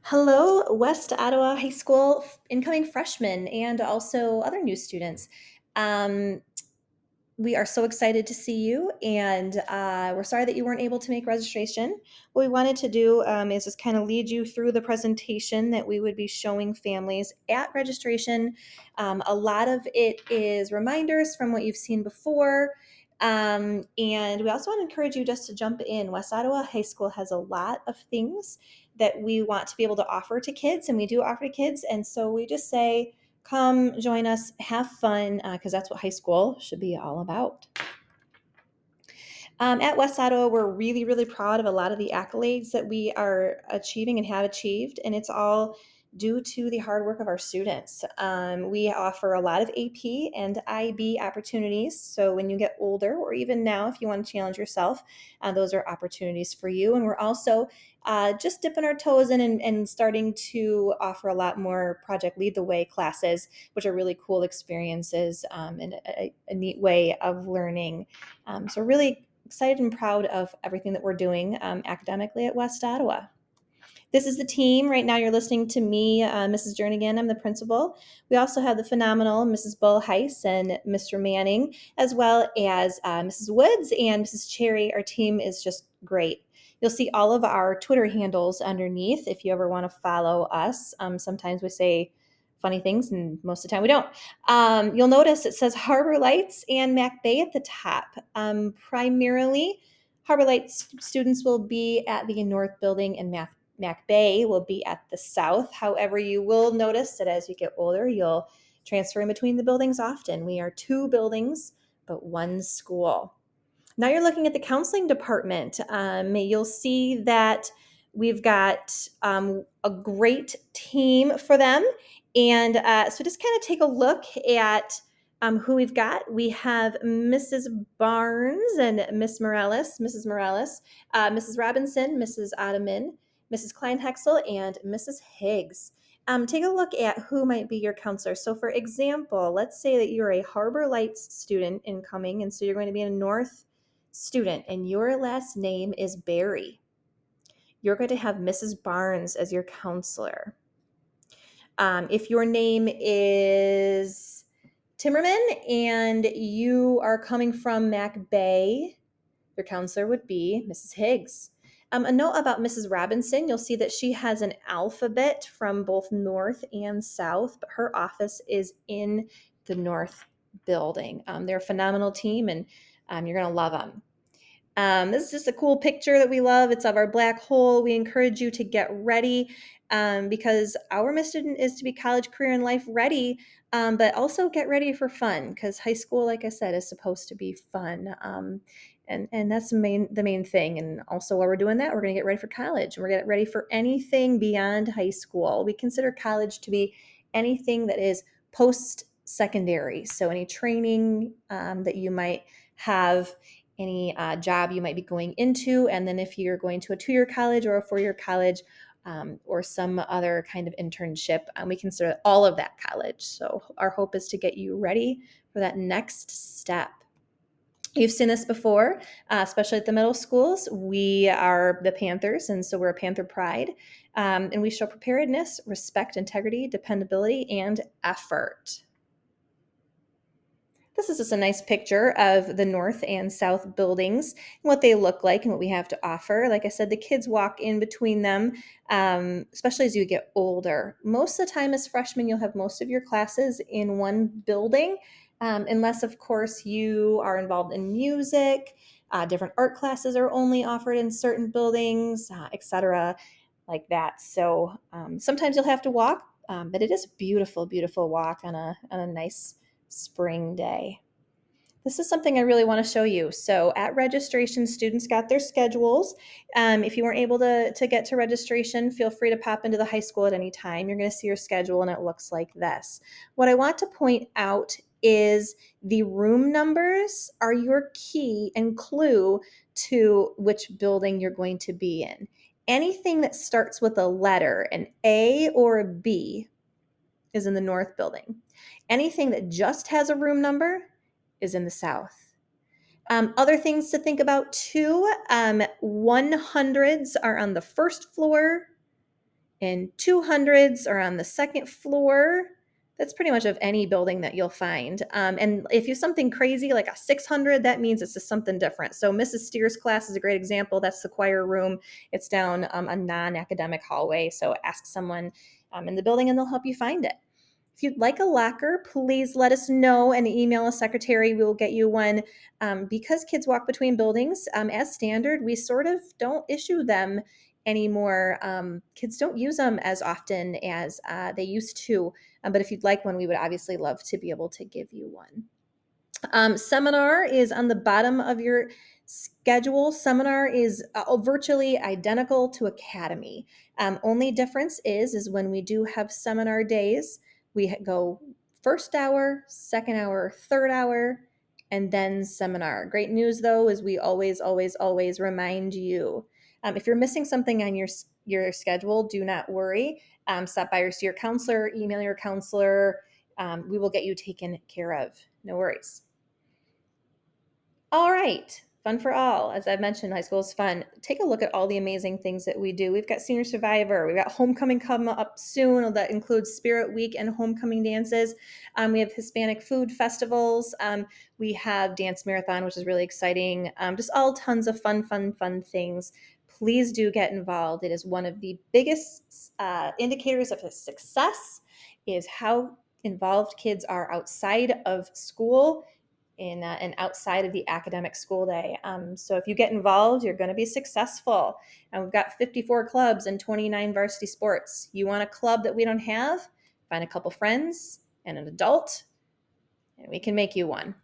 Hello, West Ottawa High School incoming freshmen and also other new students. Um, we are so excited to see you, and we're sorry that you weren't able to make registration. What we wanted to do is just kind of lead you through the presentation that we would be showing families at registration. A lot of it is reminders from what you've seen before. And we also want to encourage you just to jump in. West Ottawa High School has a lot of things that we want to be able to offer to kids, and we do offer to kids. And so we just say, come join us, have fun, because that's what high school should be all about. At West Ottawa, we're really, really proud of a lot of the accolades that we are achieving and have achieved, and it's all due to the hard work of our students. We offer a lot of AP and IB opportunities, so when you get older, or even now, if you want to challenge yourself, those are opportunities for you. And we're also just dipping our toes in and starting to offer a lot more Project Lead the Way classes, which are really cool experiences and a neat way of learning. So really excited and proud of everything that we're doing academically at West Ottawa. This is the team. Right now, you're listening to me, Mrs. Jernigan. I'm the principal. We also have the phenomenal Mrs. Bullheis and Mr. Manning, as well as Mrs. Woods and Mrs. Cherry. Our team is just great. You'll see all of our Twitter handles underneath if you ever want to follow us. Sometimes we say funny things, and most of the time we don't. You'll notice it says Harbor Lights and Mac Bay at the top. Primarily, Harbor Lights students will be at the North Building, and Mac Bay will be at the south. However, you will notice that as you get older, you'll transfer in between the buildings often. We are two buildings, but one school. Now you're looking at the counseling department. You'll see that we've got a great team for them. And so just kind of take a look at who we've got. We have Mrs. Barnes and Mrs. Morales, Mrs. Robinson, Mrs. Ottoman, Mrs. Kleinhexel, and Mrs. Higgs. Take a look at who might be your counselor. So, for example, let's say that you're a Harbor Lights student incoming, and so you're going to be a North student, and your last name is Barry. You're going to have Mrs. Barnes as your counselor. If your name is Timmerman and you are coming from Mac Bay, your counselor would be Mrs. Higgs. A note about Mrs. Robinson, you'll see that she has an alphabet from both North and South, but her office is in the North building. They're a phenomenal team, and you're going to love them. This is just a cool picture that we love. It's of our black hole. We encourage you to get ready because our mission is to be college, career, and life ready, but also get ready for fun because high school, like I said, is supposed to be fun. And that's the main thing. And also while we're doing that, we're going to get ready for college. We're going to get ready for anything beyond high school. We consider college to be anything that is post-secondary. So any training that you might have, any job you might be going into, and then if you're going to a 2-year college or a 4-year college or some other kind of internship, we consider all of that college. So our hope is to get you ready for that next step. You've seen this before, especially at the middle schools. We are the Panthers, and so we're a Panther Pride, and we show preparedness, respect, integrity, dependability, and effort. This is just a nice picture of the North and South buildings and what they look like and what we have to offer. Like I said, the kids walk in between them, especially as you get older. Most of the time as freshmen, you'll have most of your classes in one building, unless, of course, you are involved in music. Different art classes are only offered in certain buildings, etc., like that. So sometimes you'll have to walk, but it is a beautiful, beautiful walk on a nice spring day. This is something I really want to show you. So at registration, students got their schedules. If you weren't able to get to registration, feel free to pop into the high school at any time. You're going to see your schedule and it looks like this. What I want to point out is the room numbers are your key and clue to which building you're going to be in. Anything that starts with a letter, an A or a B, is in the North building. Anything that just has a room number is in the South. Other things to think about too, 100s are on the first floor and 200s are on the second floor. That's pretty much of any building that you'll find. And if you have something crazy like a 600, that means it's just something different. So Mrs. Steer's class is a great example. That's the choir room. It's down a non-academic hallway. So ask someone in the building and they'll help you find it. If you'd like a locker, please let us know and email a secretary. We will get you one. Because kids walk between buildings, as standard, we sort of don't issue them anymore. Kids don't use them as often as they used to. But if you'd like one, we would obviously love to be able to give you one. Seminar is on the bottom of your schedule. Seminar is virtually identical to Academy. Only difference is when we do have seminar days, we go first hour, second hour, third hour, and then seminar. Great news though is we always, always, always remind you. If you're missing something on your schedule, do not worry. Stop by your counselor, email your counselor. We will get you taken care of. No worries. All right. Fun for all. As I've mentioned, high school is fun. Take a look at all the amazing things that we do. We've got Senior Survivor. We've got Homecoming coming up soon. That includes Spirit Week and homecoming dances. We have Hispanic food festivals. We have Dance Marathon, which is really exciting. Just all tons of fun things. Please do get involved. It is one of the biggest indicators of success is how involved kids are outside of school and outside of the academic school day. So if you get involved, you're going to be successful. And we've got 54 clubs and 29 varsity sports. You want a club that we don't have? Find a couple friends and an adult, and we can make you one.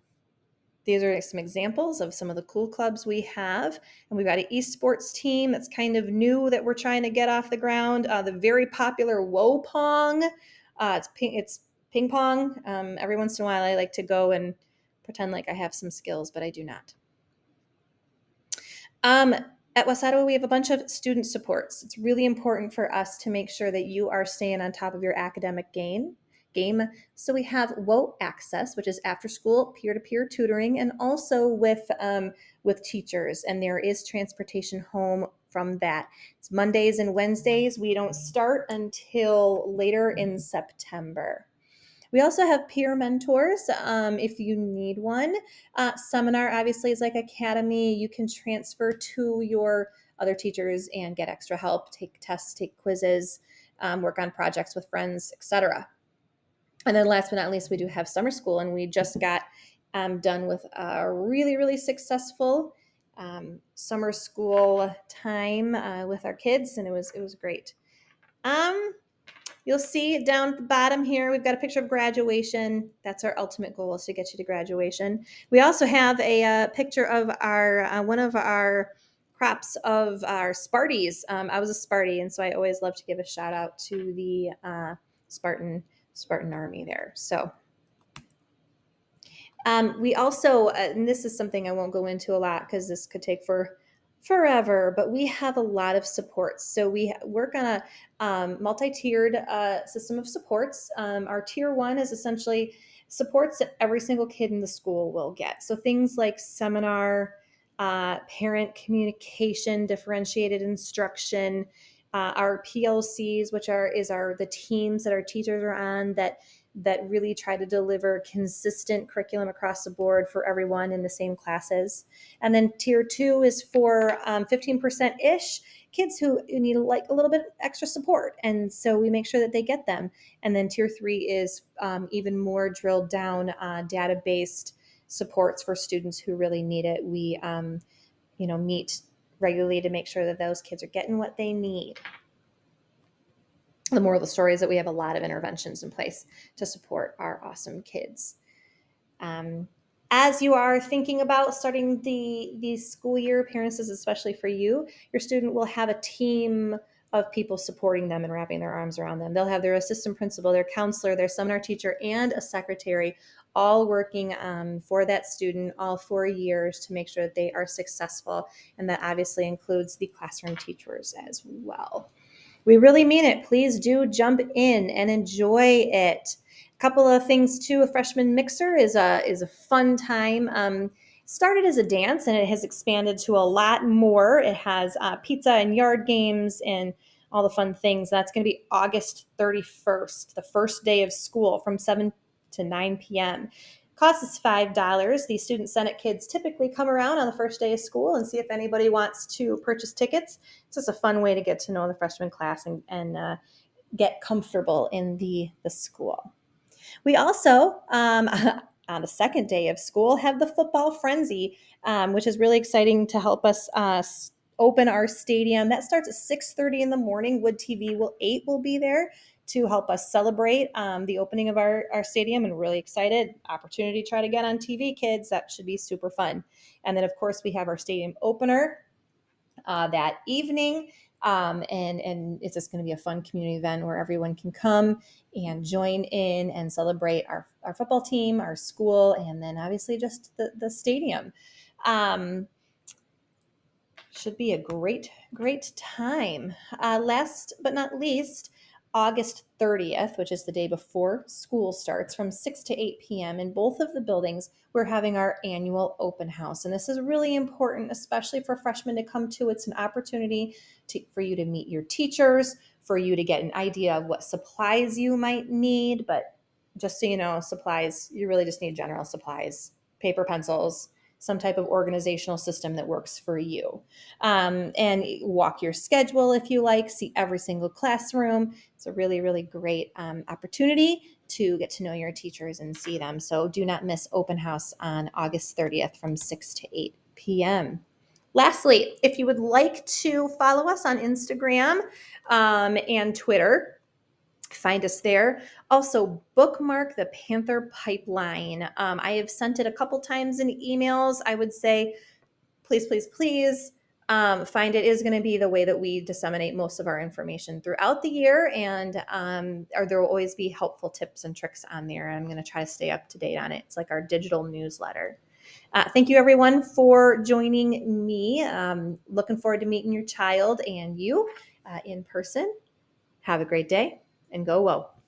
These are some examples of some of the cool clubs we have. And we've got an esports team that's kind of new that we're trying to get off the ground. The very popular WOPong. It's ping pong. Every once in a while, I like to go and pretend like I have some skills, but I do not. At West we have a bunch of student supports. It's really important for us to make sure that you are staying on top of your academic game. So we have WOHS Access, which is after school peer-to-peer tutoring, and also with teachers. And there is transportation home from that. It's Mondays and Wednesdays. We don't start until later in September. We also have peer mentors if you need one. Seminar obviously is like Academy. You can transfer to your other teachers and get extra help, take tests, take quizzes, work on projects with friends, etc. And then last but not least, we do have summer school, and we just got done with a really, really successful summer school time with our kids, and it was great. You'll see down at the bottom here, we've got a picture of graduation. That's our ultimate goal, is to get you to graduation. We also have a picture of our one of our crops of our Sparties. I was a Sparty, and so I always love to give a shout out to the Spartan Army there. So we also, and this is something I won't go into a lot because this could take forever, but we have a lot of supports. So we work on a multi-tiered system of supports. Our tier 1 is essentially supports that every single kid in the school will get. So things like seminar, parent communication, differentiated instruction, our PLCs, which are the teams that our teachers are on that really try to deliver consistent curriculum across the board for everyone in the same classes. And then tier 2 is for 15%-ish kids who need like a little bit extra support. And so we make sure that they get them. And then tier 3 is even more drilled down data-based supports for students who really need it. We meet regularly to make sure that those kids are getting what they need. The moral of the story is that we have a lot of interventions in place to support our awesome kids. As you are thinking about starting the school year, parents, is especially for you, your student will have a team of people supporting them and wrapping their arms around them. They'll have their assistant principal, their counselor, their seminar teacher, and a secretary all working for that student all 4 years to make sure that they are successful. And that obviously includes the classroom teachers as well. We really mean it. Please do jump in and enjoy it. A couple of things too. A freshman mixer is a fun time. Started as a dance and it has expanded to a lot more. It has pizza and yard games and all the fun things. That's going to be August 31st, the first day of school from 7 to 9 p.m. Cost is $5. The Student Senate kids typically come around on the first day of school and see if anybody wants to purchase tickets. It's just a fun way to get to know the freshman class and get comfortable in the school. We also, on the second day of school, have the football frenzy, which is really exciting to help us open our stadium. That starts at 6:30 in the morning. Wood TV 8 will be there to help us celebrate the opening of our stadium, and really excited. Opportunity to try to get on TV, kids. That should be super fun. And then, of course, we have our stadium opener that evening. And it's just going to be a fun community event where everyone can come and join in and celebrate our football team, our school, and then obviously just the stadium. Should be a great time. Last but not least, August 30th, which is the day before school starts, from 6 to 8 p.m. in both of the buildings, we're having our annual open house. And this is really important, especially for freshmen to come to. It's an opportunity for you to meet your teachers, for you to get an idea of what supplies you might need. But just so you know, supplies, you really just need general supplies, paper, pencils, some type of organizational system that works for you. And walk your schedule if you like, see every single classroom. It's a really great opportunity to get to know your teachers and see them. So do not miss open house on August 30th from 6 to 8 p.m. Lastly, if you would like to follow us on Instagram and Twitter, find us there. Also, bookmark the Panther Pipeline. I have sent it a couple times in emails. I would say, please find it. Is going to be the way that we disseminate most of our information throughout the year, and there will always be helpful tips and tricks on there. I'm going to try to stay up to date on it. It's like our digital newsletter. Thank you, everyone, for joining me. Looking forward to meeting your child and you in person. Have a great day and go WOH.